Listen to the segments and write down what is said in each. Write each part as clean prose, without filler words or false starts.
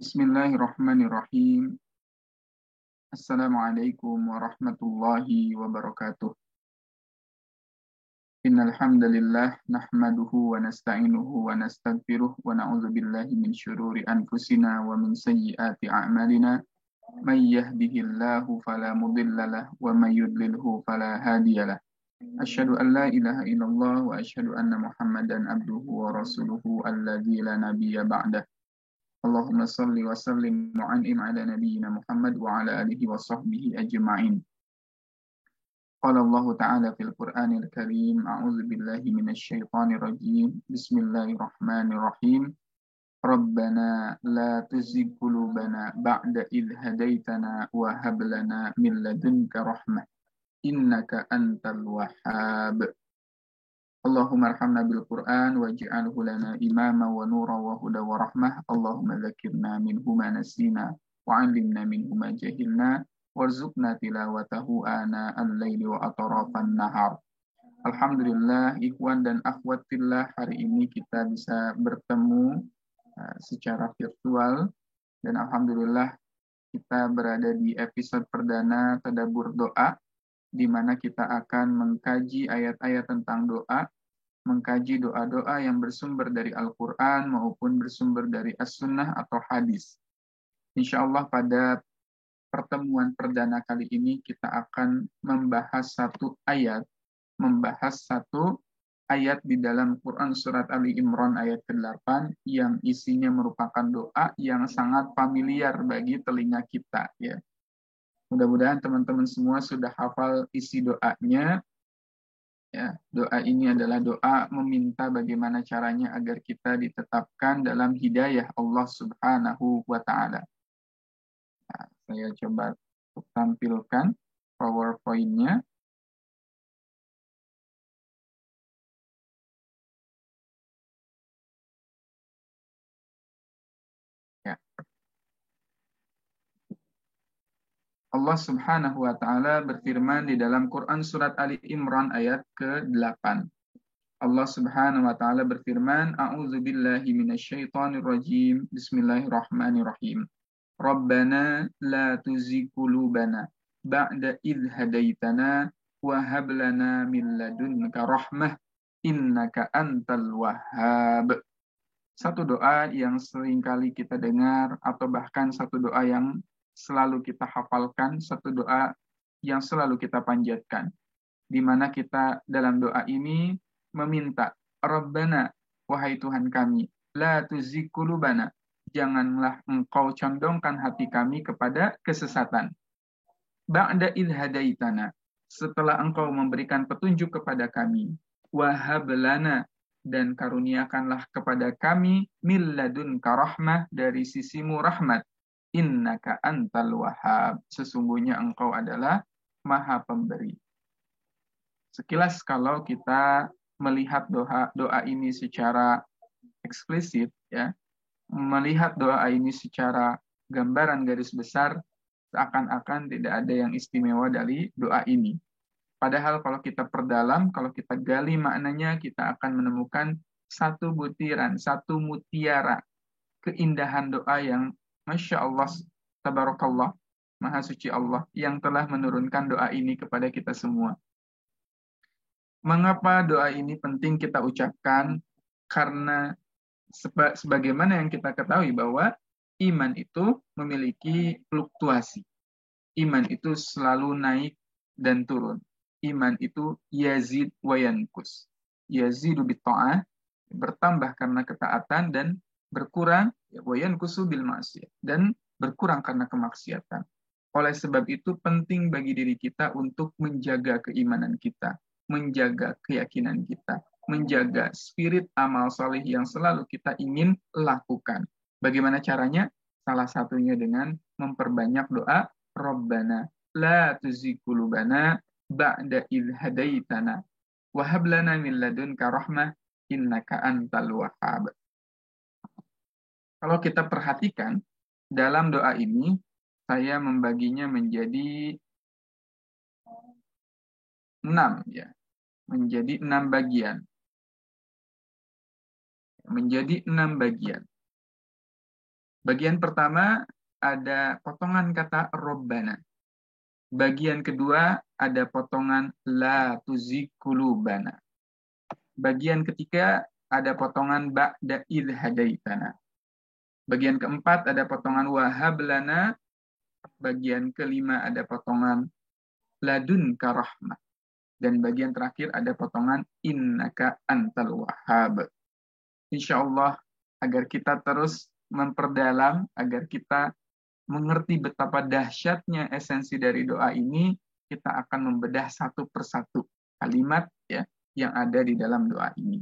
Bismillahirrahmanirrahim. Assalamualaikum warahmatullahi wabarakatuh. Innal hamdalillah nahmaduhu wa nasta'inuhu wa nastaghfiruh wa na'udzu billahi min syururi anfusina wa min sayyiati a'malina. May yahdihillahu fala mudhillalah wa may yudlilhu fala hadiyalah. Asyhadu an la ilaha illallah wa asyhadu anna Muhammadan abduhu wa rasuluhu alladzi la nabiyya ba'dah. Allahumma salli wa sallim wa an'im ala nabiyyina Muhammad wa ala alihi wa sahbihi ajma'in. Qala Allah Ta'ala fil Qur'anil Karim, a'udzu billahi minasy syaithanir rajim. Bismillahirrahmanirrahim. Rabbana la tuzigh qulubana ba'da idh hadaitana wa hab lana min ladunka rahmah innaka antal wahhab. Allahumma arhamna bil Qur'an waj'alhu lana imama wa nura wa huda wa rahmah. Allahumma dzakirna minhu ma nasina wa 'allimna minhu ma jahilna warzuqna tilawatahu ana al-laili wa atrafan nahar. Alhamdulillah, ikhwan dan akhwat fillah, hari ini kita bisa bertemu secara virtual dan alhamdulillah kita berada di episode perdana Tadabbur Doa, di mana kita akan mengkaji ayat-ayat tentang doa, mengkaji doa-doa yang bersumber dari Al-Quran maupun bersumber dari As-Sunnah atau hadis. Insya Allah pada pertemuan perdana kali ini kita akan membahas satu ayat di dalam Quran surat Ali Imran ayat ke-8 yang isinya merupakan doa yang sangat familiar bagi telinga kita, ya. Mudah-mudahan teman-teman semua sudah hafal isi doanya. Ya, doa ini adalah doa meminta bagaimana caranya agar kita ditetapkan dalam hidayah Allah Subhanahu wa Ta'ala. Nah, saya coba tampilkan PowerPoint-nya. Ya. Allah Subhanahu wa Ta'ala berfirman di dalam Quran surat Ali Imran ayat ke-8. Allah Subhanahu wa Ta'ala berfirman, A'udzu billahi minasyaitonir rajim. Bismillahirrahmanirrahim. Rabbana la tuzigh qulubana ba'da idh hadaitana wa hab lana min ladunka rahmah innaka antal wahhab. Satu doa yang seringkali kita dengar atau bahkan satu doa yang selalu kita hafalkan, satu doa yang selalu kita panjatkan, di mana kita dalam doa ini meminta, Rabbana, wahai Tuhan kami, la tuzigh qulubana, janganlah engkau condongkan hati kami kepada kesesatan. Ba'da idh hadaitana, setelah engkau memberikan petunjuk kepada kami, wahab lana, dan karuniakanlah kepada kami min ladunka rahmah, dari sisimu rahmat. Innaka antal wahhab, sesungguhnya engkau adalah maha pemberi. Sekilas kalau kita melihat doa ini secara eksplisit, ya, melihat doa ini secara gambaran garis besar, seakan-akan tidak ada yang istimewa dari doa ini. Padahal kalau kita perdalam, kalau kita gali maknanya, kita akan menemukan satu butiran, satu mutiara keindahan doa yang Masya Allah, Tabarakallah, Maha Suci Allah, yang telah menurunkan doa ini kepada kita semua. Mengapa doa ini penting kita ucapkan? Karena sebagaimana yang kita ketahui bahwa iman itu memiliki fluktuasi. Iman itu selalu naik dan turun. Iman itu yazid wa yankus. Yazidu bitta'ah, bertambah karena ketaatan, dan berkurang wa yankusu bil ma'siyah, dan berkurang karena kemaksiatan. Oleh sebab itu penting bagi diri kita untuk menjaga keimanan kita, menjaga keyakinan kita, menjaga spirit amal saleh yang selalu kita ingin lakukan. Bagaimana caranya? Salah satunya dengan memperbanyak doa, Rabbana la tuzigh qulubana ba'da idh hadaitana wa hab lana min ladunka rahmah innaka antal wahhab. Kalau kita perhatikan dalam doa ini, saya membaginya menjadi 6, ya. Menjadi 6 bagian. Menjadi 6 bagian. Bagian pertama ada potongan kata Rabbana. Bagian kedua ada potongan la tuzigh qulubana. Bagian ketiga ada potongan ba'da idh hadaitana. Bagian keempat ada potongan wahab lana. Bagian kelima ada potongan ladunka rahmah. Dan bagian terakhir ada potongan innaka antal wahhab. Insya Allah agar kita terus memperdalam, agar kita mengerti betapa dahsyatnya esensi dari doa ini, kita akan membedah satu persatu kalimat ya yang ada di dalam doa ini.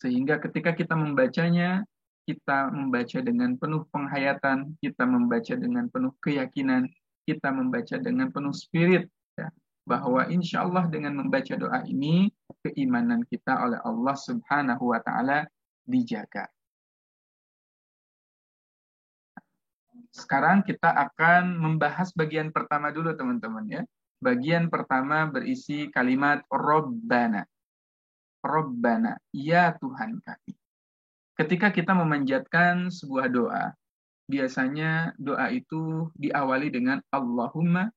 Sehingga ketika kita membacanya, kita membaca dengan penuh penghayatan, kita membaca dengan penuh keyakinan, kita membaca dengan penuh spirit, ya, bahwa insya Allah dengan membaca doa ini, keimanan kita oleh Allah Subhanahu wa Ta'ala dijaga. Sekarang kita akan membahas bagian pertama dulu, teman-teman ya. Bagian pertama berisi kalimat Rabbana. Rabbana, ya Tuhan kami. Ketika kita memanjatkan sebuah doa, biasanya doa itu diawali dengan Allahumma,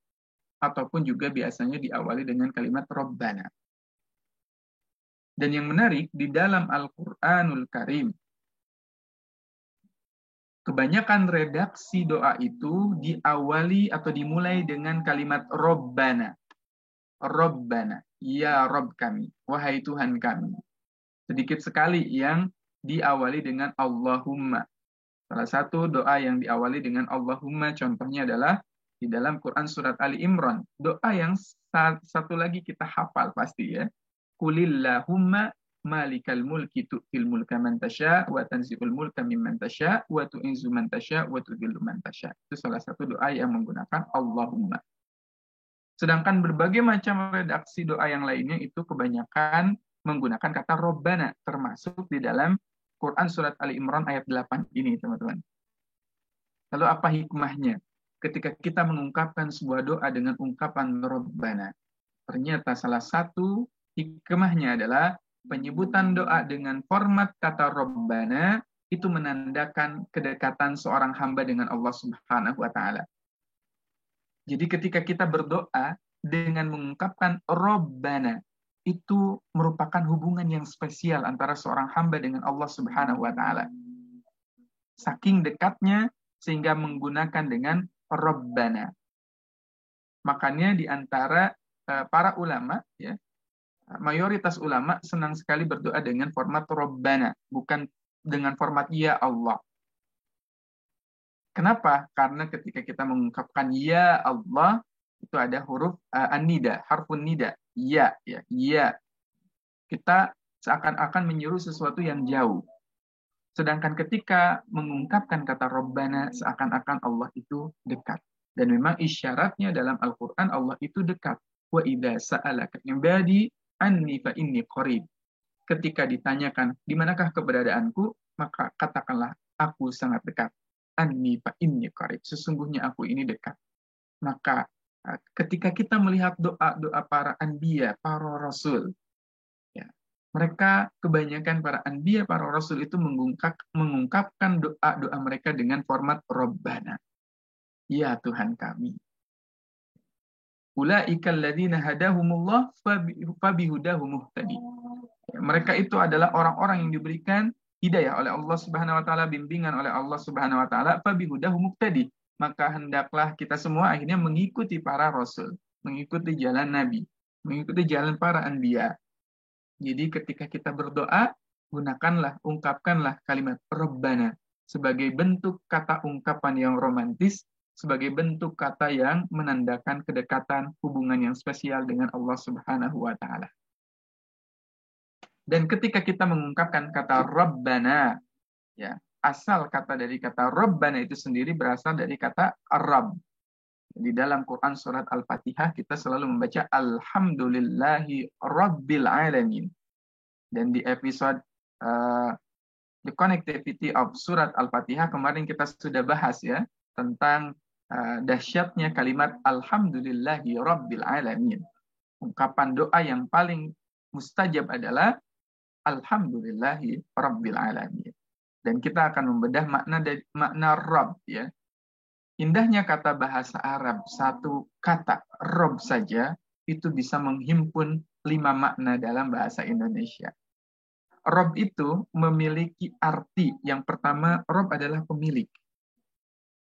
ataupun juga biasanya diawali dengan kalimat Rabbana. Dan yang menarik, di dalam Al-Quranul Karim, kebanyakan redaksi doa itu diawali atau dimulai dengan kalimat Rabbana. Rabbana, ya Rabb kami, wahai Tuhan kami. Sedikit sekali yang diawali dengan Allahumma. Salah satu doa yang diawali dengan Allahumma contohnya adalah di dalam Quran surat Ali Imran. Doa yang satu lagi kita hafal pasti ya. Qulillahumma malikal mulki tu'til mulka man tasya wa tanzi'ul mulka mimman tasya wa tu'izzu man tasya wa tudhillu man tasya. Itu salah satu doa yang menggunakan Allahumma. Sedangkan berbagai macam redaksi doa yang lainnya itu kebanyakan menggunakan kata Rabbana, termasuk di dalam Quran surat Ali Imran ayat 8 ini, teman-teman. Lalu apa hikmahnya? Ketika kita mengungkapkan sebuah doa dengan ungkapan Rabbana, ternyata salah satu hikmahnya adalah penyebutan doa dengan format kata Rabbana itu menandakan kedekatan seorang hamba dengan Allah Subhanahu wa Ta'ala. Jadi ketika kita berdoa dengan mengungkapkan Rabbana, itu merupakan hubungan yang spesial antara seorang hamba dengan Allah Subhanahu wa Ta'ala. Saking dekatnya sehingga menggunakan dengan Rabbana. Makanya di antara para ulama ya, mayoritas ulama senang sekali berdoa dengan format Rabbana, bukan dengan format ya Allah. Kenapa? Karena ketika kita mengungkapkan ya Allah, itu ada huruf an-nida, harfun nida, ya, ya, ya. Kita seakan-akan menyuruh sesuatu yang jauh. Sedangkan ketika mengungkapkan kata Rabbana, seakan-akan Allah itu dekat. Dan memang isyaratnya dalam Al-Quran, Allah itu dekat. Wa idza sa'alaka ibadi anni fa inni qarib. Ketika ditanyakan, di manakah keberadaanku, maka katakanlah, aku sangat dekat. Anni fa inni qarib. Sesungguhnya aku ini dekat. Maka ketika kita melihat doa-doa para anbiya, para rasul, ya, mereka kebanyakan para anbiya, para rasul itu mengungkapkan doa-doa mereka dengan format Rabbana. Ya Tuhan kami. Ulaikal ladzina hadahumullah fabihudahu muhtadi. Mereka itu adalah orang-orang yang diberikan hidayah oleh Allah Subhanahu wa Ta'ala, bimbingan oleh Allah Subhanahu wa Ta'ala, fabihudahu muhtadi. Maka hendaklah kita semua akhirnya mengikuti para rasul, mengikuti jalan Nabi, mengikuti jalan para anbiya. Jadi ketika kita berdoa, ungkapkanlah kalimat Rabbana sebagai bentuk kata ungkapan yang romantis, sebagai bentuk kata yang menandakan kedekatan hubungan yang spesial dengan Allah Subhanahu wa Ta'ala. Dan ketika kita mengungkapkan kata Rabbana, ya, asal kata dari kata Rabbana itu sendiri berasal dari kata Rabb. Di dalam Quran surat Al-Fatihah kita selalu membaca Alhamdulillahi Rabbil Alamin. Dan di episode The Connectivity of Surat Al-Fatihah kemarin kita sudah bahas ya tentang dahsyatnya kalimat Alhamdulillahi Rabbil Alamin. Ungkapan doa yang paling mustajab adalah Alhamdulillahi Rabbil Alamin. Dan kita akan membedah makna Rabb, ya. Indahnya kata bahasa Arab, satu kata Rabb saja itu bisa menghimpun 5 makna dalam bahasa Indonesia. Rabb itu memiliki arti. Yang pertama, Rabb adalah pemilik.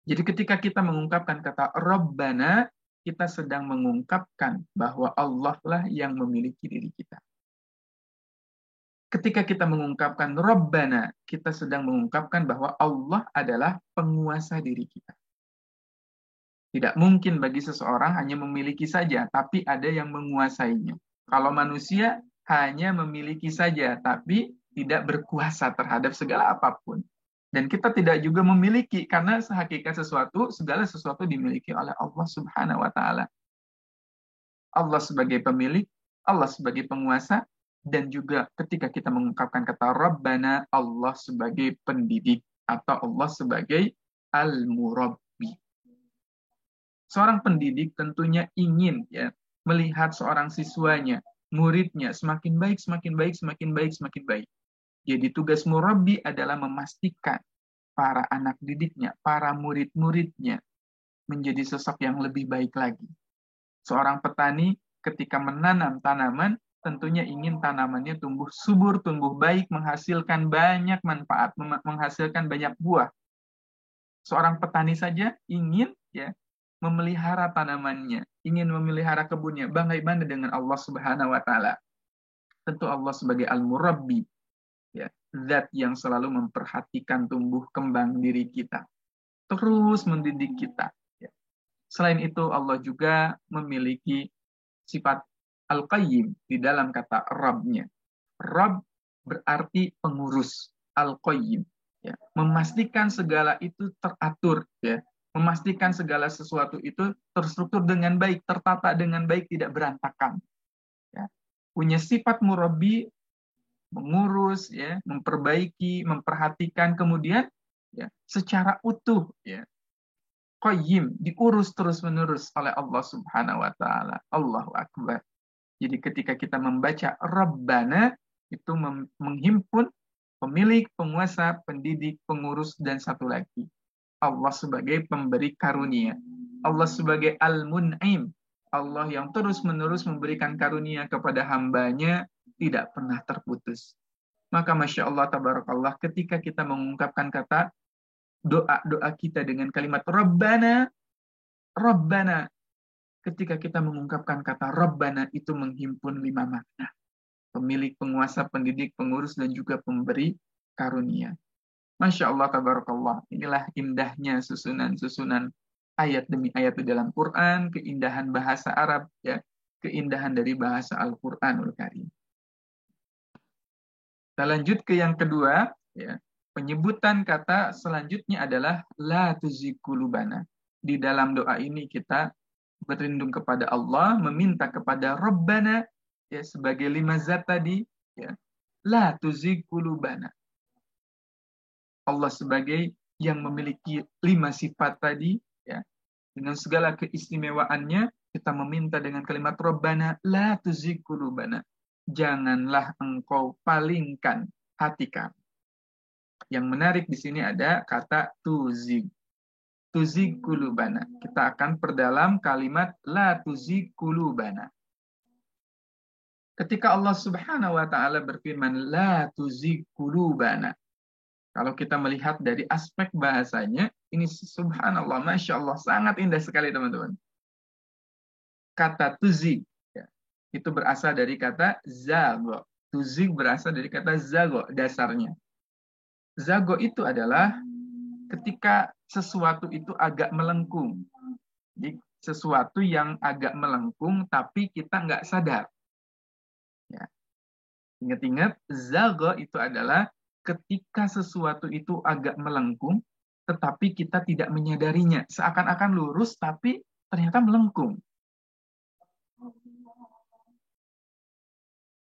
Jadi ketika kita mengungkapkan kata Rabbana, kita sedang mengungkapkan bahwa Allah lah yang memiliki diri kita. Ketika kita mengungkapkan Rabbana, kita sedang mengungkapkan bahwa Allah adalah penguasa diri kita. Tidak mungkin bagi seseorang hanya memiliki saja, tapi ada yang menguasainya. Kalau manusia hanya memiliki saja, tapi tidak berkuasa terhadap segala apapun. Dan kita tidak juga memiliki, karena sehakikat segala sesuatu dimiliki oleh Allah Subhanahu wa Ta'ala. Allah sebagai pemilik, Allah sebagai penguasa, dan juga ketika kita mengungkapkan kata Rabbana, Allah sebagai pendidik, atau Allah sebagai Al-Murabbi. Seorang pendidik tentunya ingin, ya, melihat seorang siswanya, muridnya semakin baik, semakin baik, semakin baik, semakin baik. Jadi tugas murabbi adalah memastikan para anak didiknya, para murid-muridnya menjadi sosok yang lebih baik lagi. Seorang petani ketika menanam tanaman, tentunya ingin tanamannya tumbuh subur, tumbuh baik, menghasilkan banyak manfaat, menghasilkan banyak buah. Seorang petani saja ingin, ya, memelihara tanamannya, ingin memelihara kebunnya. Bagaimana dengan Allah Subhanahu wa Ta'ala? Tentu Allah sebagai Al-Murabbi, ya, zat yang selalu memperhatikan tumbuh kembang diri kita, terus mendidik kita. Ya. Selain itu, Allah juga memiliki sifat Al-Qayyim di dalam kata Rabb-nya. Rabb berarti pengurus, Al-Qayyim. Ya. Memastikan segala itu teratur, ya. Memastikan segala sesuatu itu terstruktur dengan baik, tertata dengan baik, tidak berantakan. Ya. Punya sifat murabbi, mengurus, ya, memperbaiki, memperhatikan, kemudian, ya, secara utuh, ya, qayyim, diurus terus-menerus oleh Allah Subhanahu wa Ta'ala. Allahu Akbar. Jadi ketika kita membaca Rabbana, itu menghimpun pemilik, penguasa, pendidik, pengurus, dan satu lagi, Allah sebagai pemberi karunia. Allah sebagai Al-Mun'im. Allah yang terus-menerus memberikan karunia kepada hambanya, tidak pernah terputus. Maka Masya Allah, Tabarakallah, ketika kita mengungkapkan kata doa-doa kita dengan kalimat Rabbana, Rabbana, ketika kita mengungkapkan kata Rabbana, itu menghimpun 5 makna. Pemilik, penguasa, pendidik, pengurus, dan juga pemberi karunia. Masya Allah, Tabarakallah. Inilah indahnya susunan-susunan ayat demi ayat di dalam Quran, keindahan bahasa Arab, ya, keindahan dari bahasa Al-Quranul Karim. Kita lanjut ke yang kedua, ya. Penyebutan kata selanjutnya adalah la tuzigh qulubana. Di dalam doa ini kita berlindung kepada Allah, meminta kepada Rabbana, ya, sebagai 5 zat tadi, ya. La tuzigh qulubana. Allah sebagai yang memiliki 5 sifat tadi, ya. Dengan segala keistimewaannya, kita meminta dengan kalimat Rabbana la tuzigh qulubana. Janganlah engkau palingkan hati kami. Yang menarik di sini ada kata tuzigh. Tuzigh qulubana. Kita akan perdalam kalimat la tuzigh qulubana. Ketika Allah Subhanahu wa Ta'ala berfirman la tuzigh qulubana, kalau kita melihat dari aspek bahasanya, ini subhanallah, Masya Allah, sangat indah sekali teman-teman. Kata tuzigh, ya, itu berasal dari kata zago. Tuzigh berasal dari kata zago, dasarnya. Zago itu adalah ketika sesuatu itu agak melengkung. Jadi sesuatu yang agak melengkung, tapi kita nggak sadar. Ya. Ingat-ingat, zago itu adalah ketika sesuatu itu agak melengkung, tetapi kita tidak menyadarinya. Seakan-akan lurus, tapi ternyata melengkung.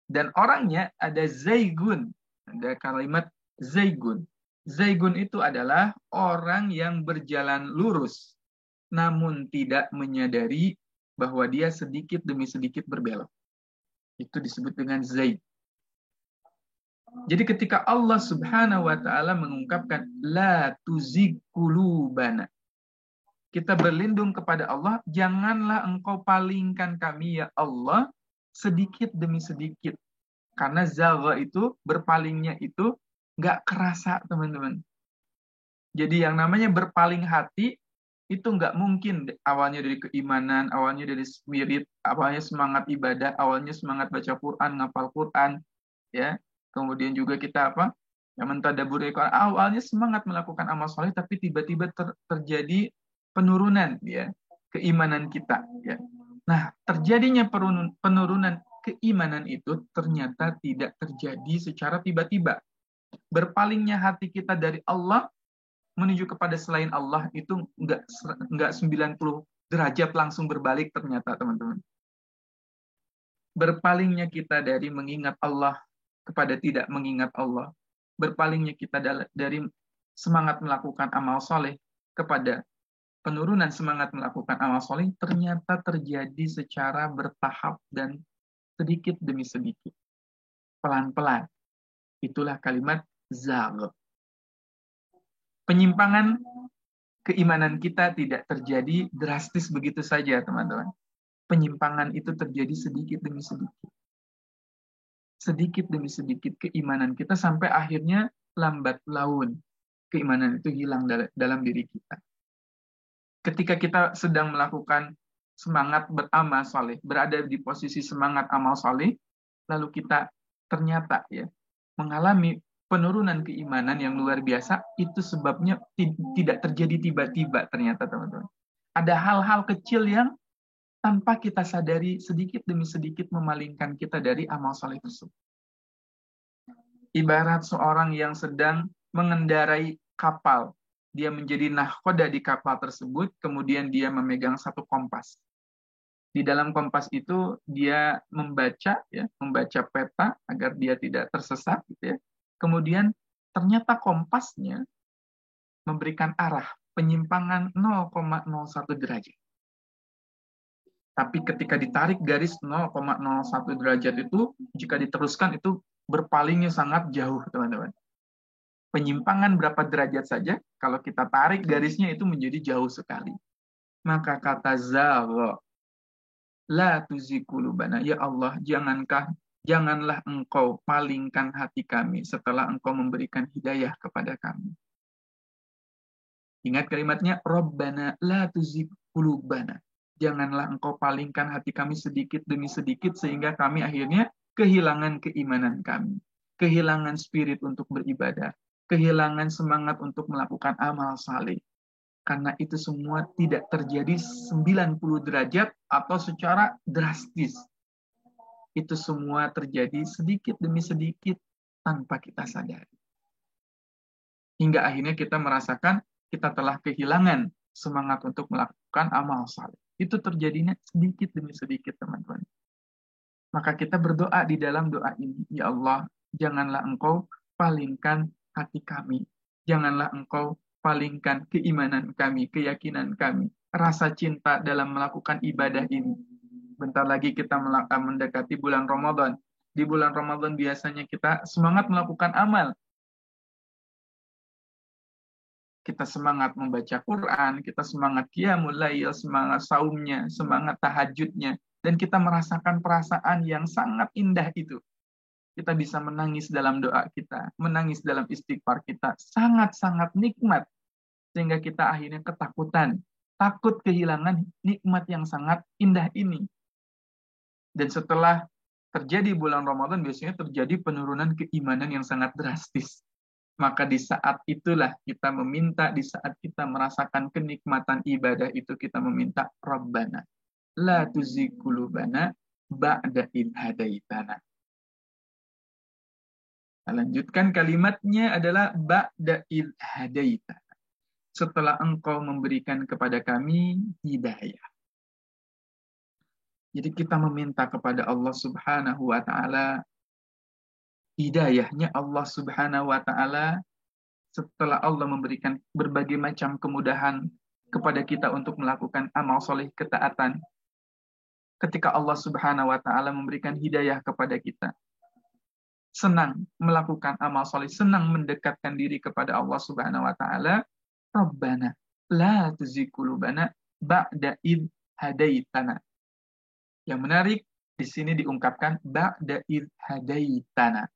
Dan orangnya ada zaigun. Ada kalimat zaigun. Zaigun itu adalah orang yang berjalan lurus, namun tidak menyadari bahwa dia sedikit demi sedikit berbelok. Itu disebut dengan zaig. Jadi ketika Allah Subhanahu wa taala mengungkapkan la tuzigh qulubana, kita berlindung kepada Allah, janganlah engkau palingkan kami ya Allah sedikit demi sedikit. Karena zagha itu, berpalingnya itu nggak kerasa, teman-teman. Jadi yang namanya berpaling hati itu nggak mungkin awalnya dari keimanan, awalnya dari spirit, awalnya semangat ibadah, awalnya semangat baca Quran, ngapal Quran, ya. Kemudian juga kita apa? Yang mentadabburi Quran, awalnya semangat melakukan amal soleh, tapi tiba-tiba terjadi penurunan, ya, keimanan kita, ya. Nah, terjadinya penurunan keimanan itu ternyata tidak terjadi secara tiba-tiba. Berpalingnya hati kita dari Allah menuju kepada selain Allah itu enggak 90 derajat langsung berbalik ternyata, teman-teman. Berpalingnya kita dari mengingat Allah kepada tidak mengingat Allah. Berpalingnya kita dari semangat melakukan amal soleh kepada penurunan semangat melakukan amal soleh ternyata terjadi secara bertahap dan sedikit demi sedikit. Pelan-pelan. Itulah kalimat zagh. Penyimpangan keimanan kita tidak terjadi drastis begitu saja, teman-teman. Penyimpangan itu terjadi sedikit demi sedikit. Sedikit demi sedikit keimanan kita sampai akhirnya lambat laun keimanan itu hilang dalam diri kita. Ketika kita sedang melakukan semangat beramal saleh, berada di posisi semangat amal saleh, lalu kita ternyata ya mengalami penurunan keimanan yang luar biasa, itu sebabnya tidak terjadi tiba-tiba ternyata, teman-teman. Ada hal-hal kecil yang tanpa kita sadari sedikit demi sedikit memalingkan kita dari amal saleh tersebut. Ibarat seorang yang sedang mengendarai kapal, dia menjadi nahkoda di kapal tersebut, kemudian dia memegang satu kompas. Di dalam kompas itu dia membaca peta agar dia tidak tersesat, gitu ya. Kemudian ternyata kompasnya memberikan arah penyimpangan 0,01 derajat. Tapi ketika ditarik garis 0,01 derajat itu, jika diteruskan itu berpalingnya sangat jauh, teman-teman. Penyimpangan berapa derajat saja, kalau kita tarik garisnya itu menjadi jauh sekali. Maka kata zagha, la tuzigh qulubana, ya Allah, janganlah engkau palingkan hati kami setelah engkau memberikan hidayah kepada kami. Ingat kalimatnya, Rabbana la tuzigh qulubana. Janganlah engkau palingkan hati kami sedikit demi sedikit sehingga kami akhirnya kehilangan keimanan kami, kehilangan spirit untuk beribadah, kehilangan semangat untuk melakukan amal saleh. Karena itu semua tidak terjadi 90 derajat atau secara drastis. Itu semua terjadi sedikit demi sedikit tanpa kita sadari. Hingga akhirnya kita merasakan kita telah kehilangan semangat untuk melakukan amal saleh. Itu terjadinya sedikit demi sedikit, teman-teman. Maka kita berdoa di dalam doa ini, ya Allah, janganlah engkau palingkan hati kami. Janganlah engkau palingkan keimanan kami, keyakinan kami, rasa cinta dalam melakukan ibadah ini. Bentar lagi kita mendekati bulan Ramadan. Di bulan Ramadan biasanya kita semangat melakukan amal. Kita semangat membaca Quran, kita semangat qiyamul lail, semangat saumnya, semangat tahajudnya, dan kita merasakan perasaan yang sangat indah itu. Kita bisa menangis dalam doa kita, menangis dalam istighfar kita, sangat-sangat nikmat. Sehingga kita akhirnya ketakutan, takut kehilangan nikmat yang sangat indah ini. Dan setelah terjadi bulan Ramadan, biasanya terjadi penurunan keimanan yang sangat drastis. Maka di saat itulah kita meminta, di saat kita merasakan kenikmatan ibadah itu, kita meminta, Rabbana, la tuzigh qulubana ba'da idh hadaitana. Lanjutkan kalimatnya adalah ba'da idh hadaitana. Setelah engkau memberikan kepada kami hidayah. Jadi kita meminta kepada Allah Subhanahu wa ta'ala, hidayahnya Allah Subhanahu wa ta'ala setelah Allah memberikan berbagai macam kemudahan kepada kita untuk melakukan amal soleh ketaatan. Ketika Allah Subhanahu wa ta'ala memberikan hidayah kepada kita, senang melakukan amal soleh, senang mendekatkan diri kepada Allah Subhanahu wa taala, Rabbana la tuzigh qulubana ba'da id hadaitana. Yang menarik di sini diungkapkan ba'da id hadaitana.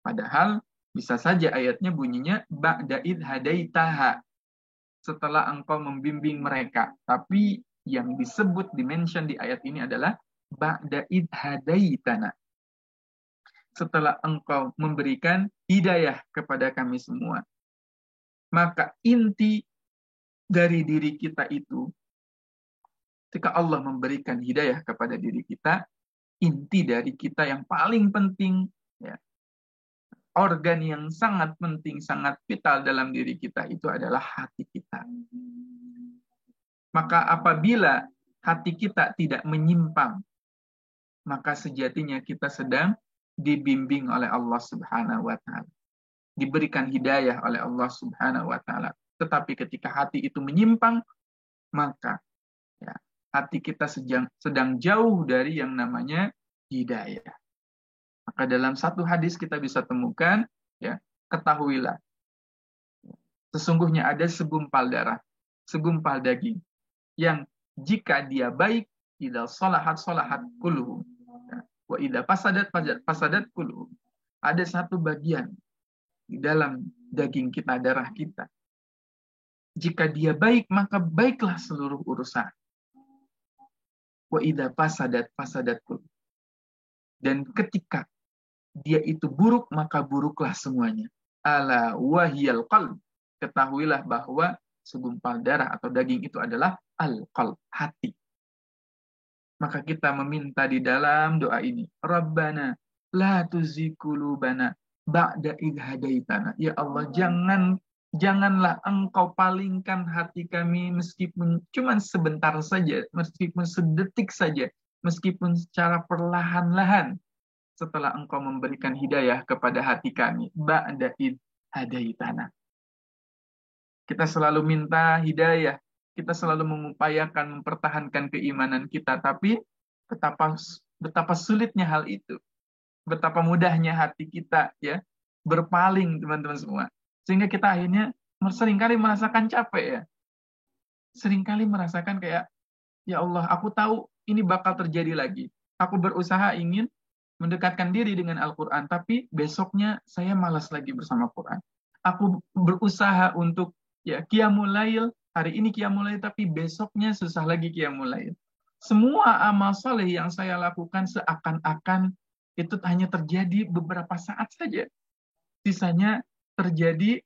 Padahal bisa saja ayatnya bunyinya ba'da id hadaitaha, setelah engkau membimbing mereka. Tapi yang disebut dimention di ayat ini adalah ba'da id hadaitana, setelah engkau memberikan hidayah kepada kami semua. Maka inti dari diri kita itu, ketika Allah memberikan hidayah kepada diri kita, inti dari kita yang paling penting, ya, organ yang sangat penting, sangat vital dalam diri kita itu adalah hati kita. Maka apabila hati kita tidak menyimpang, maka sejatinya kita sedang dibimbing oleh Allah Subhanahu wa taala, diberikan hidayah oleh Allah Subhanahu wa taala. Tetapi ketika hati itu menyimpang, maka ya, hati kita sedang jauh dari yang namanya hidayah. Maka dalam satu hadis kita bisa temukan, ya, ketahuilah, sesungguhnya ada segumpal darah, segumpal daging, yang jika dia baik, idza salahat kulluhu, wa idza fasadat kulluhu. Ada satu bagian di dalam daging kita, darah kita. Jika dia baik, maka baiklah seluruh urusan. Wa idza fasadat kulluhu. Dan ketika dia itu buruk, maka buruklah semuanya. Ala wahiyal qalb. Ketahuilah bahwa segumpal darah atau daging itu adalah al-qalb, hati. Maka kita meminta di dalam doa ini, Rabbana la tuzigh qulubana ba'da idh hadaitana. Ya Allah, janganlah engkau palingkan hati kami meskipun cuma sebentar saja, meskipun sedetik saja, meskipun secara perlahan-lahan, setelah engkau memberikan hidayah kepada hati kami, ba'da id hadaitana. Kita selalu minta hidayah, kita selalu mengupayakan mempertahankan keimanan kita, tapi betapa sulitnya hal itu. Betapa mudahnya hati kita, ya, berpaling, teman-teman semua. Sehingga kita akhirnya seringkali merasakan capek, ya. Seringkali merasakan kayak, ya Allah, aku tahu ini bakal terjadi lagi. Aku berusaha ingin mendekatkan diri dengan Al-Quran, tapi besoknya saya malas lagi bersama Quran. Aku berusaha untuk qiyamul lail, hari ini qiyamul lail, tapi besoknya susah lagi qiyamul lail. Semua amal soleh yang saya lakukan seakan-akan itu hanya terjadi beberapa saat saja. Sisanya terjadi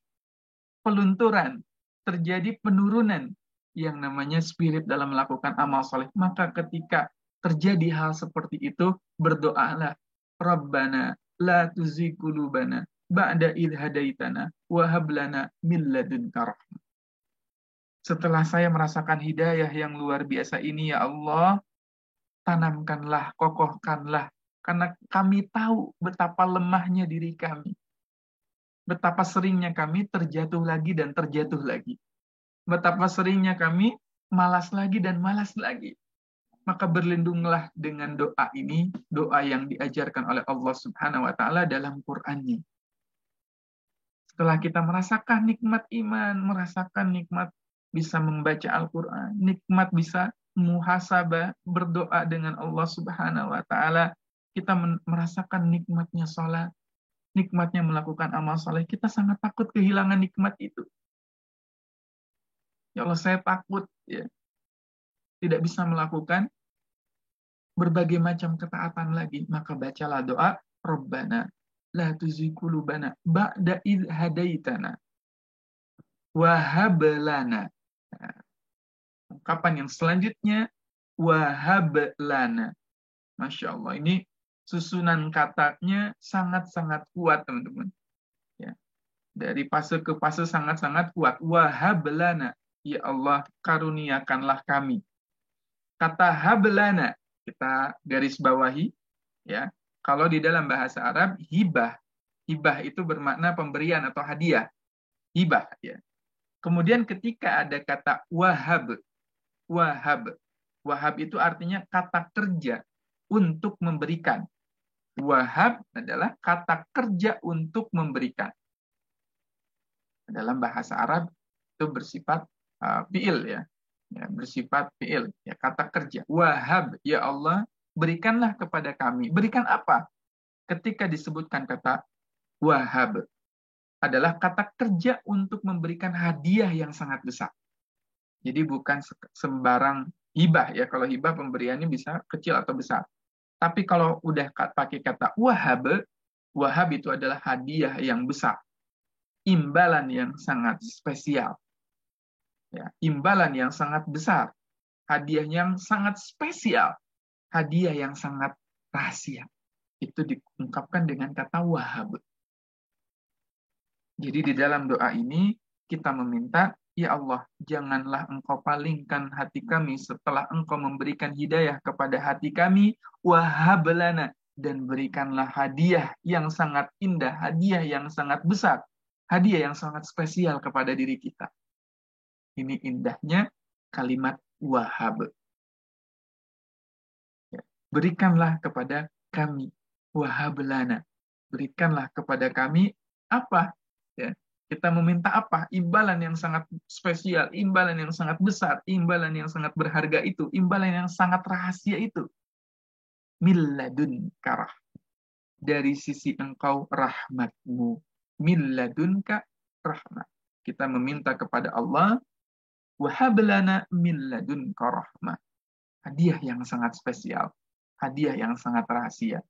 pelunturan, terjadi penurunan yang namanya spirit dalam melakukan amal soleh. Maka ketika terjadi hal seperti itu, berdoalah, Rabbana la tuzigh qulubana ba'da idh hadaitana wa hab lana min ladunka rahmah. Setelah saya merasakan hidayah yang luar biasa ini, ya Allah, tanamkanlah, kokohkanlah, karena kami tahu betapa lemahnya diri kami. Betapa seringnya kami terjatuh lagi dan terjatuh lagi. Betapa seringnya kami malas lagi dan malas lagi. Maka berlindunglah dengan doa ini, doa yang diajarkan oleh Allah Subhanahu wa taala dalam Qur'an-Nya. Setelah kita merasakan nikmat iman, merasakan nikmat bisa membaca Al-Qur'an, nikmat bisa muhasabah, berdoa dengan Allah Subhanahu wa taala, kita merasakan nikmatnya salat, nikmatnya melakukan amal saleh, kita sangat takut kehilangan nikmat itu. Ya Allah, saya takut, ya, tidak bisa melakukan berbagai macam ketaatan lagi. Maka bacalah doa, Rabbana la tuzigh qulubana ba'da idh hadaitana wa hab lana. Ungkapan yang selanjutnya, wa hab lana. Masya Allah, ini susunan katanya sangat-sangat kuat, teman-teman. Ya. Dari fase ke fase sangat-sangat kuat. Wa hab lana. Ya Allah, karuniakanlah kami. Kata hablana, kita garis bawahi, ya. Kalau di dalam bahasa Arab, hibah. Hibah itu bermakna pemberian atau hadiah. Hibah, ya. Kemudian ketika ada kata wahab, wahab. Wahab itu artinya kata kerja untuk memberikan. Wahab adalah kata kerja untuk memberikan. Dalam bahasa Arab itu bersifat fi'il ya. Bersifat fi'il ya, kata kerja. Wahab, ya Allah, berikanlah kepada kami. Berikan apa? Ketika disebutkan kata wahab adalah kata kerja untuk memberikan hadiah yang sangat besar. Jadi bukan sembarang hibah ya. Kalau hibah pemberiannya bisa kecil atau besar. Tapi kalau udah pakai kata wahab, wahab itu adalah hadiah yang besar. Imbalan yang sangat spesial. Ya, imbalan yang sangat besar. Hadiah yang sangat spesial. Hadiah yang sangat rahasia. Itu diungkapkan dengan kata wahab. Jadi di dalam doa ini kita meminta, ya Allah, janganlah Engkau palingkan hati kami setelah Engkau memberikan hidayah kepada hati kami, wahab lana, dan berikanlah hadiah yang sangat indah, hadiah yang sangat besar, hadiah yang sangat spesial kepada diri kita. Ini indahnya kalimat wahab. Berikanlah kepada kami, wahab lana, berikanlah kepada kami apa? Ya, kita meminta apa? Imbalan yang sangat spesial, imbalan yang sangat besar, imbalan yang sangat berharga itu, imbalan yang sangat rahasia itu. Milladun karah. Dari sisi engkau rahmatmu. Milladunka rahmat. Kita meminta kepada Allah, wahablana milladunka rahmat. Hadiah yang sangat spesial. Hadiah yang sangat rahasia.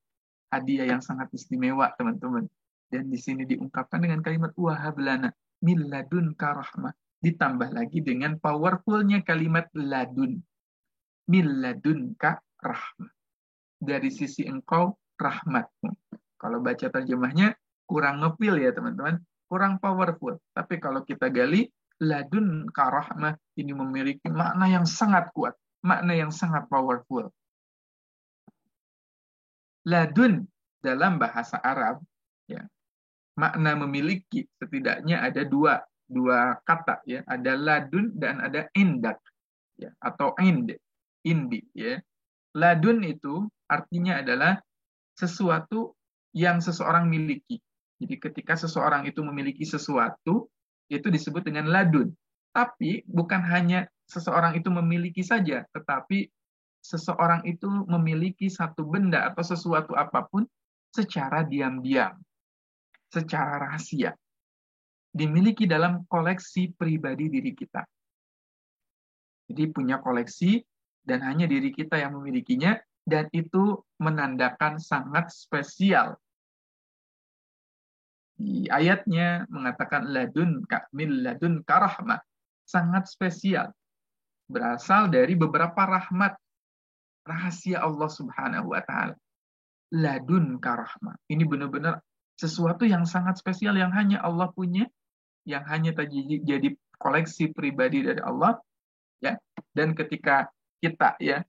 Hadiah yang sangat istimewa, teman-teman. Dan di sini diungkapkan dengan kalimat wahablana min ladunka rahmah. Ditambah lagi dengan powerfulnya kalimat ladun. Min ladunka rahmah. Dari sisi engkau rahmatmu. Kalau baca terjemahnya kurang ngepil ya teman-teman. Kurang powerful. Tapi kalau kita gali, ladunka rahmah ini memiliki makna yang sangat kuat. Makna yang sangat powerful. Ladun dalam bahasa Arab, ya, makna memiliki setidaknya ada dua kata ya, ada ladun dan ada indak ya, atau indi ya. Ladun itu artinya adalah sesuatu yang seseorang miliki. Jadi ketika seseorang itu memiliki sesuatu itu disebut dengan ladun. Tapi bukan hanya seseorang itu memiliki saja, tetapi seseorang itu memiliki satu benda atau sesuatu apapun secara diam-diam, secara rahasia, dimiliki dalam koleksi pribadi diri kita. Jadi punya koleksi dan hanya diri kita yang memilikinya, dan itu menandakan sangat spesial. Di ayatnya mengatakan min ladun karahmah, sangat spesial. Berasal dari beberapa rahmat, rahasia Allah Subhanahu wa taala. Ladun karahmah. Ini benar-benar sesuatu yang sangat spesial yang hanya Allah punya, yang hanya jadi koleksi pribadi dari Allah, ya. Dan ketika kita ya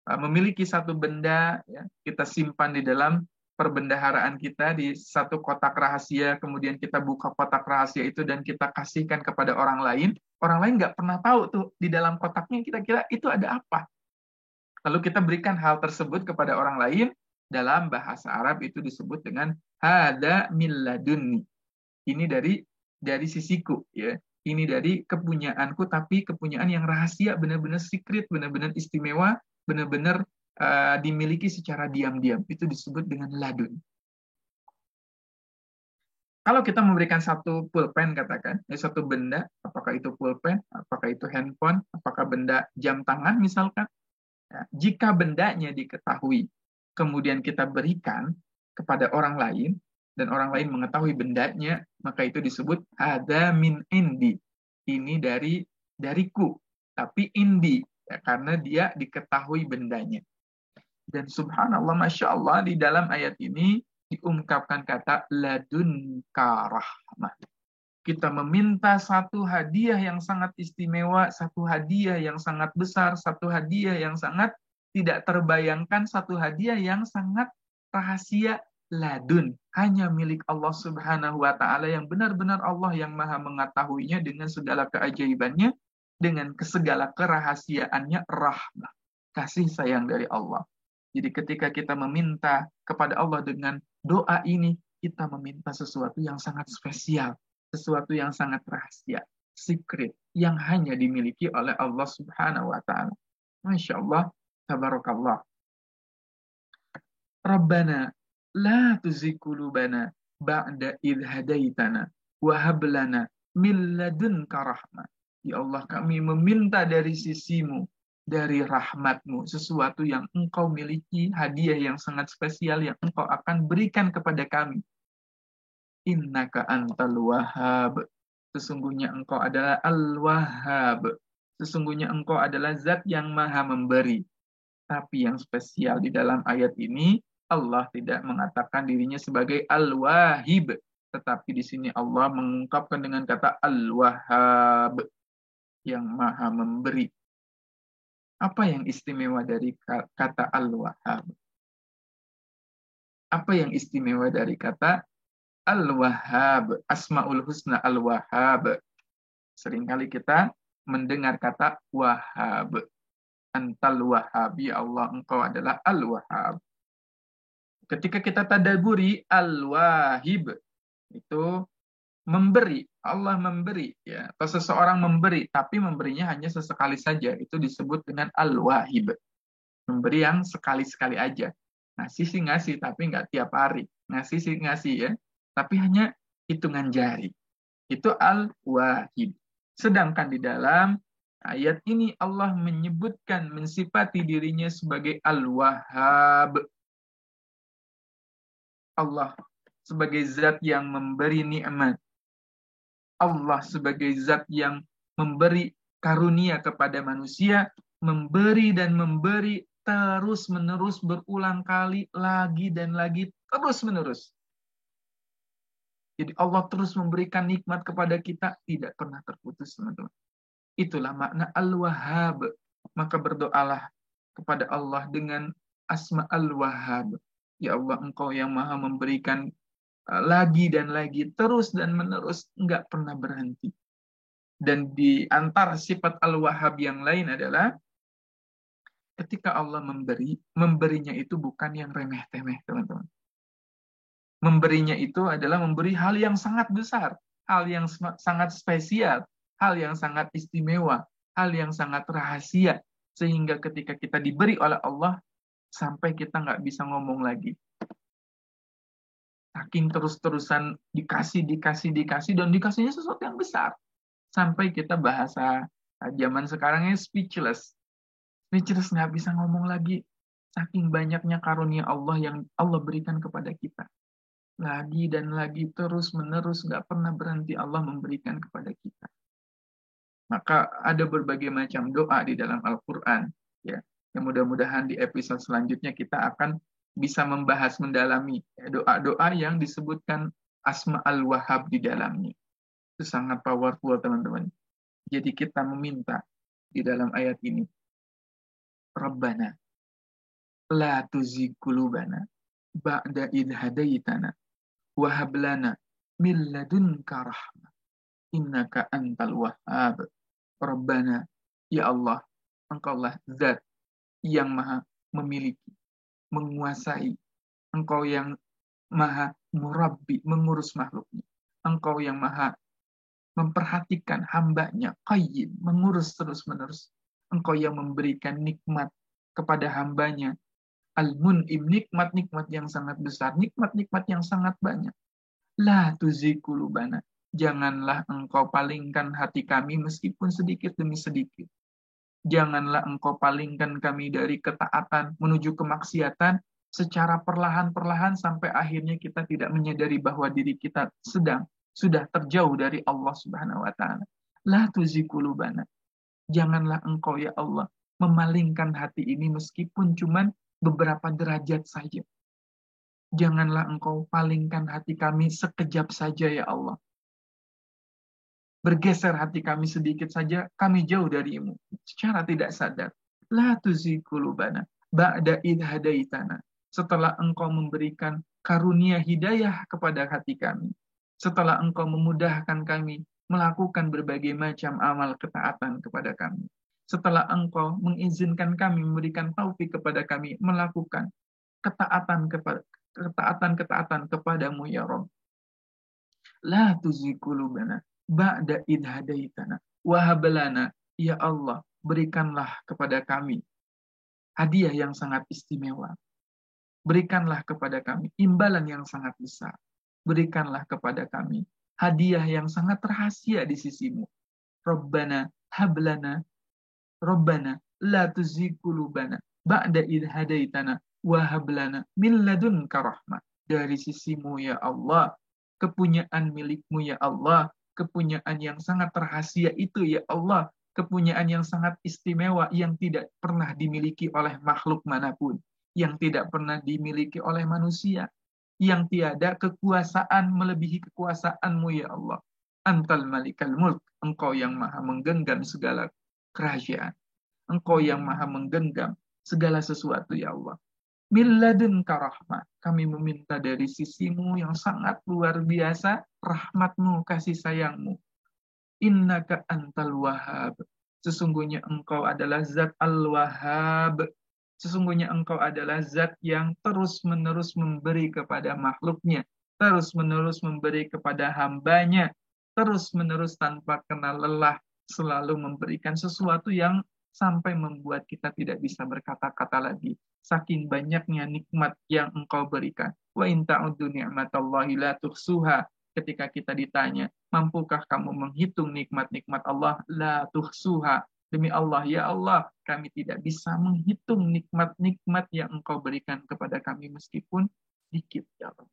memiliki satu benda, ya, kita simpan di dalam perbendaharaan kita di satu kotak rahasia, kemudian kita buka kotak rahasia itu dan kita kasihkan kepada orang lain nggak pernah tahu tuh di dalam kotaknya kira-kira itu ada apa. Lalu kita berikan hal tersebut kepada orang lain, dalam bahasa Arab itu disebut dengan hada min ladunni. Ini dari sisiku ya. Ini dari kepunyaanku, tapi kepunyaan yang rahasia, benar-benar secret, benar-benar istimewa, benar-benar dimiliki secara diam-diam. Itu disebut dengan ladun. Kalau kita memberikan satu pulpen, katakan, satu benda, apakah itu pulpen, apakah itu handphone, apakah benda jam tangan misalkan, ya, jika bendanya diketahui, kemudian kita berikan kepada orang lain, dan orang lain mengetahui bendanya, maka itu disebut ada min indi. Ini dariku, tapi indi, ya, karena dia diketahui bendanya. Dan subhanallah, masya Allah, di dalam ayat ini diungkapkan kata ladunka rahmah. Kita meminta satu hadiah yang sangat istimewa, satu hadiah yang sangat besar, satu hadiah yang sangat tidak terbayangkan, satu hadiah yang sangat rahasia, ladun, hanya milik Allah Subhanahu wa taala, yang benar-benar Allah yang Maha mengetahuinya dengan segala keajaibannya, dengan segala kerahasiaannya, rahmah, kasih sayang dari Allah. Jadi ketika kita meminta kepada Allah dengan doa ini, kita meminta sesuatu yang sangat spesial, sesuatu yang sangat rahasia, secret, yang hanya dimiliki oleh Allah Subhanahu wa Ta'ala. Masya Allah, tabarakallah. Rabbana la tuzigh qulubana ba'da idh hadaitana wa hab lana min ladunka rahmah. Ya Allah, kami meminta dari sisimu, dari rahmatmu, sesuatu yang engkau miliki, hadiah yang sangat spesial yang engkau akan berikan kepada kami. Innaka antal wahhab. Sesungguhnya engkau adalah al-wahhab. Sesungguhnya engkau adalah zat yang maha memberi. Tapi yang spesial di dalam ayat ini, Allah tidak mengatakan dirinya sebagai al-wahib. Tetapi di sini Allah mengungkapkan dengan kata al-wahhab, yang maha memberi. Apa yang istimewa dari kata al-wahhab? Apa yang istimewa dari kata al-wahhab? Asmaul husna al-wahhab. Seringkali kita mendengar kata wahhab. Antal wahhab, ya Allah, engkau adalah al-wahhab. Ketika kita tadabburi al-wahib, itu memberi, Allah memberi, ya, atau seseorang memberi, tapi memberinya hanya sesekali saja, itu disebut dengan al-wahib. Memberi yang sekali-sekali aja. Ngasih sih ngasih, tapi nggak tiap hari. Ngasih sih ngasih ya, tapi hanya hitungan jari. Itu al-wahib. Sedangkan di dalam ayat ini Allah menyebutkan, mensifati dirinya sebagai al-wahhab. Allah sebagai zat yang memberi nikmat. Allah sebagai zat yang memberi karunia kepada manusia, memberi dan memberi terus-menerus, berulang kali, lagi dan lagi, terus-menerus. Jadi Allah terus memberikan nikmat kepada kita, tidak pernah terputus, teman-teman. Itulah makna al-wahhab. Maka berdoalah kepada Allah dengan asma al-wahhab. Ya Allah, engkau yang maha memberikan lagi dan lagi, terus dan menerus, enggak pernah berhenti. Dan di antara sifat al-wahhab yang lain adalah ketika Allah memberi, memberinya itu bukan yang remeh-temeh, teman-teman. Memberinya itu adalah memberi hal yang sangat besar, hal yang sangat spesial, hal yang sangat istimewa, hal yang sangat rahasia, sehingga ketika kita diberi oleh Allah, sampai kita nggak bisa ngomong lagi. Saking terus-terusan dikasih, dan dikasihnya sesuatu yang besar. Sampai kita bahasa zaman sekarangnya speechless. Speechless, nggak bisa ngomong lagi. Saking banyaknya karunia Allah yang Allah berikan kepada kita. Lagi dan lagi, terus-menerus, nggak pernah berhenti Allah memberikan kepada kita. Maka ada berbagai macam doa di dalam Al-Quran. Ya. Yang mudah-mudahan di episode selanjutnya kita akan bisa membahas, mendalami doa-doa yang disebutkan asma al-wahhab di dalamnya. Itu sangat powerful, teman-teman. Jadi kita meminta di dalam ayat ini, Rabbana la tuzigh qulubana ba'da idh hadaitana wa hab lana min ladunka rahmah innaka antal wahhab. Rabbana, ya Allah, engkaulah zat yang maha memiliki, menguasai. Engkau yang maha murabbi, mengurus makhluknya. Engkau yang maha memperhatikan hambanya, qayyim, mengurus terus-menerus. Engkau yang memberikan nikmat kepada hambanya. Al-mun'im, nikmat-nikmat yang sangat besar, nikmat-nikmat yang sangat banyak. La tuzigh qulubana. Janganlah engkau palingkan hati kami meskipun sedikit demi sedikit. Janganlah engkau palingkan kami dari ketaatan menuju kemaksiatan secara perlahan-perlahan sampai akhirnya kita tidak menyadari bahwa diri kita sudah terjauh dari Allah Subhanahu wa taala. La tuzigh qulubana. Janganlah engkau ya Allah memalingkan hati ini meskipun cuman beberapa derajat saja. Janganlah engkau palingkan hati kami sekejap saja ya Allah. Bergeser hati kami sedikit saja, kami jauh darimu. Secara tidak sadar. La tuzigh qulubana ba'da idh hadaitana. Setelah engkau memberikan karunia hidayah kepada hati kami. Setelah engkau memudahkan kami melakukan berbagai macam amal ketaatan kepada kami. setelah Engkau mengizinkan kami, memberikan taufik kepada kami melakukan ketaatan kepadamu ya Rabb. La tuzigh qulubana ba'da idh hadaitana wa hab lana, ya Allah, berikanlah kepada kami hadiah yang sangat istimewa. Berikanlah kepada kami imbalan yang sangat besar. Berikanlah kepada kami hadiah yang sangat rahasia di sisimu. Rabbana hablana, Rabbana la tuzigh qulubana ba'da idh hadaitana wa hab lana min ladunka rahmah. Dari sisimu ya Allah, kepunyaan milikmu ya Allah, kepunyaan yang sangat rahasia itu ya Allah, kepunyaan yang sangat istimewa yang tidak pernah dimiliki oleh makhluk manapun, yang tidak pernah dimiliki oleh manusia, yang tiada kekuasaan melebihi kekuasaanmu ya Allah. Antal malikal mulk, engkau yang maha menggenggam segala kerajaan, engkau yang maha menggenggam segala sesuatu ya Allah. Min ladunka rahmah, kami meminta dari sisimu yang sangat luar biasa rahmatmu, kasih sayangmu. Innaka antal wahhab, sesungguhnya engkau adalah zat al-wahhab, sesungguhnya engkau adalah zat yang terus-menerus memberi kepada makhluknya, terus-menerus memberi kepada hambanya, terus-menerus tanpa kenal lelah, selalu memberikan sesuatu yang sampai membuat kita tidak bisa berkata-kata lagi. Saking banyaknya nikmat yang engkau berikan. Wa in ta'uddu ni'matallahi la tuhsuha. Ketika kita ditanya, mampukah kamu menghitung nikmat-nikmat Allah? La tuhsuha. Demi Allah, ya Allah, kami tidak bisa menghitung nikmat-nikmat yang engkau berikan kepada kami meskipun dikit, ya Allah.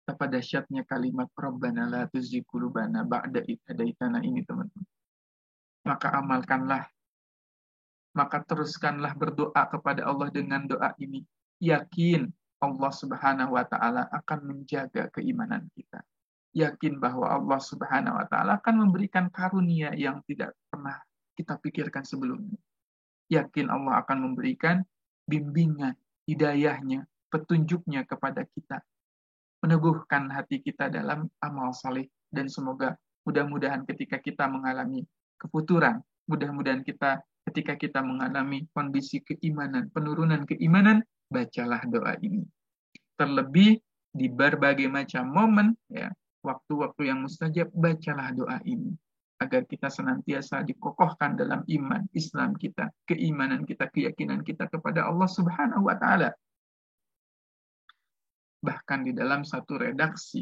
Betapa dahsyatnya kalimat Rabbana la tuzigh qulubana ba'da idh hadaitana ini, teman-teman. Maka amalkanlah, maka teruskanlah berdoa kepada Allah dengan doa ini. Yakin Allah Subhanahu wa taala akan menjaga keimanan kita. Yakin bahwa Allah Subhanahu wa taala akan memberikan karunia yang tidak pernah kita pikirkan sebelumnya. Yakin Allah akan memberikan bimbingan, hidayahnya, petunjuknya kepada kita. Meneguhkan hati kita dalam amal saleh, dan semoga mudah-mudahan ketika kita mengalami kefuturan, mudah-mudahan ketika kita mengalami kondisi keimanan, penurunan keimanan, bacalah doa ini. Terlebih di berbagai macam momen, ya, waktu-waktu yang mustajab, bacalah doa ini agar kita senantiasa dikokohkan dalam iman Islam kita, keimanan kita, keyakinan kita kepada Allah Subhanahu wa taala. Bahkan di dalam satu redaksi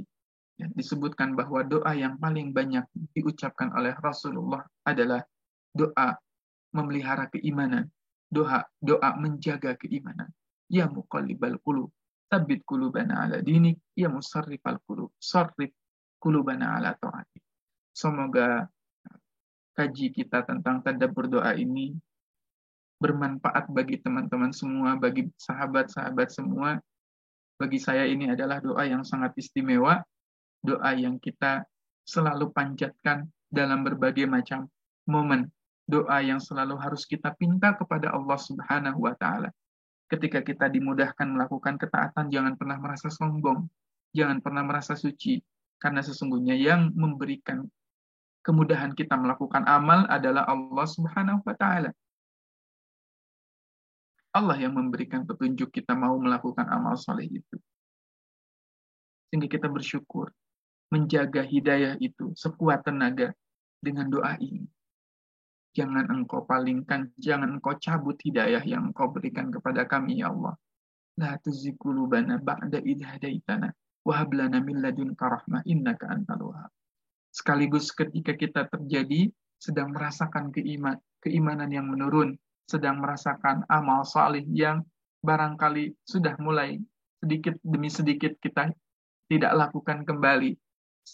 ya, disebutkan bahwa doa yang paling banyak diucapkan oleh Rasulullah adalah doa memelihara keimanan, doa menjaga keimanan. Ya muqallibal qulub, tsabbit qulubana ala dinik, ya musarrifal qulub, sarrif qulubana ala ta'atik. Semoga kaji kita tentang tadabbur doa ini bermanfaat bagi teman-teman semua, bagi sahabat-sahabat semua. Bagi saya ini adalah doa yang sangat istimewa, doa yang kita selalu panjatkan dalam berbagai macam momen, doa yang selalu harus kita pinta kepada Allah Subhanahu wa taala. Ketika kita dimudahkan melakukan ketaatan, jangan pernah merasa sombong, jangan pernah merasa suci, karena sesungguhnya yang memberikan kemudahan kita melakukan amal adalah Allah Subhanahu wa taala. Allah yang memberikan petunjuk kita mau melakukan amal soleh itu. Sehingga kita bersyukur, menjaga hidayah itu sekuat tenaga dengan doa ini. Jangan engkau palingkan, jangan engkau cabut hidayah yang engkau berikan kepada kami, ya Allah. La tuzigh qulubana ba'da idh hadaitana wa hab lana min ladunka rahmah innaka antal wahhab. Sekaligus ketika kita sedang merasakan keimanan yang menurun, sedang merasakan amal salih yang barangkali sudah mulai sedikit demi sedikit kita tidak lakukan kembali.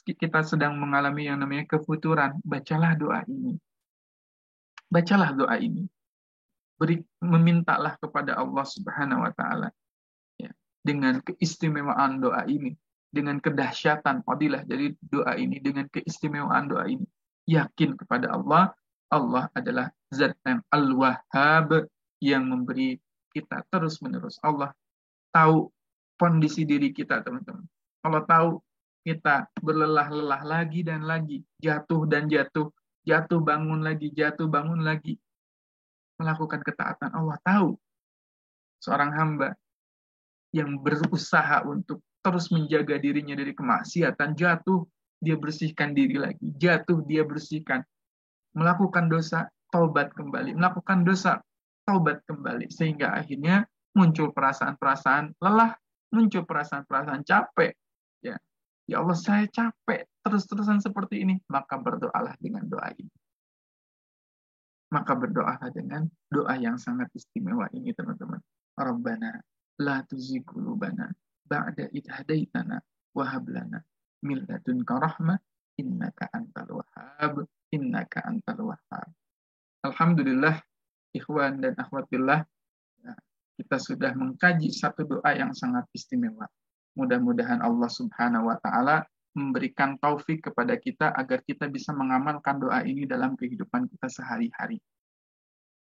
Kita sedang mengalami yang namanya kefuturan. Bacalah doa ini. Bacalah doa ini. Memintalah kepada Allah Subhanahu wa taala. Ya, dengan keistimewaan doa ini, dengan kedahsyatan fadilah dari doa ini, dengan keistimewaan doa ini, yakin kepada Allah, Allah adalah Zat yang Al-Wahhab yang memberi kita terus-menerus. Allah tahu kondisi diri kita, teman-teman. Allah tahu kita berlelah-lelah lagi dan lagi, jatuh dan jatuh, jatuh bangun lagi, melakukan ketaatan. Allah tahu seorang hamba yang berusaha untuk terus menjaga dirinya dari kemaksiatan, jatuh, dia bersihkan diri lagi, jatuh, dia bersihkan, melakukan dosa, taubat kembali, melakukan dosa, taubat kembali, sehingga akhirnya muncul perasaan-perasaan lelah, muncul perasaan-perasaan capek, ya, ya Allah saya capek terus-terusan seperti ini, maka berdoalah dengan doa ini. Maka berdoalah dengan doa yang sangat istimewa ini, teman-teman. Rabbana la tuzigh qulubana ba'da idh hadaitana wa hab lana min ladunka rahmah innaka antal wahhab innaka antal wahhab. Alhamdulillah, ikhwan dan akhwat billah, kita sudah mengkaji satu doa yang sangat istimewa. Mudah-mudahan Allah Subhanahu wa taala memberikan taufik kepada kita agar kita bisa mengamalkan doa ini dalam kehidupan kita sehari-hari.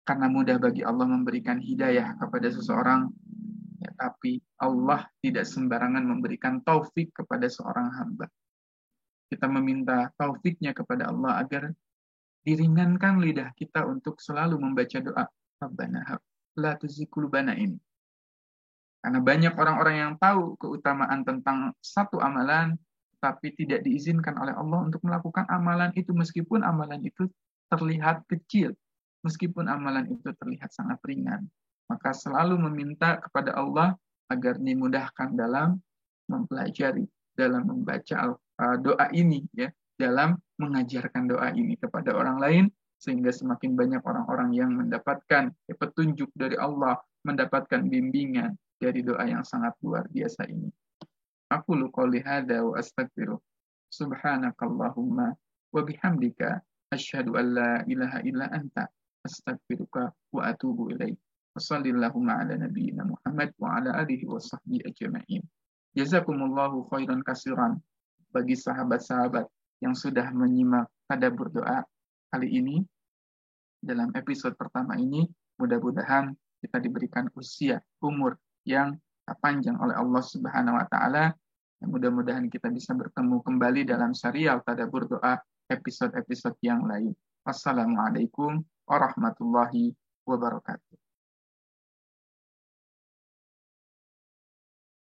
Karena mudah bagi Allah memberikan hidayah kepada seseorang, ya, tapi Allah tidak sembarangan memberikan taufik kepada seorang hamba. Kita meminta taufiknya kepada Allah agar diringankan lidah kita untuk selalu membaca doa Rabbana la tuzigh qulubana ini. Karena banyak orang-orang yang tahu keutamaan tentang satu amalan, tapi tidak diizinkan oleh Allah untuk melakukan amalan itu, meskipun amalan itu terlihat kecil, meskipun amalan itu terlihat sangat ringan. Maka selalu meminta kepada Allah agar dimudahkan dalam mempelajari, dalam membaca doa ini, ya, dalam mengajarkan doa ini kepada orang lain, sehingga semakin banyak orang-orang yang mendapatkan petunjuk dari Allah, mendapatkan bimbingan dari doa yang sangat luar biasa ini. Aqulu qouli hadza wa astaghfiruh. Subhanakallahumma wa bihamdika asyhadu an la ilaha illa anta astaghfiruka wa atubu ilaik. Wassallallahu ala nabiyyina Muhammad wa ala alihi wa sahbihi ajma'in. Jazakumullahu khairan katsiran bagi sahabat-sahabat yang sudah menyimak tadabbur doa kali ini. Dalam episode pertama ini, mudah-mudahan kita diberikan usia, umur yang panjang oleh Allah Subhanahu wa taala. Mudah-mudahan kita bisa bertemu kembali dalam serial tadabbur doa episode-episode yang lain. Wassalamualaikum warahmatullahi wabarakatuh.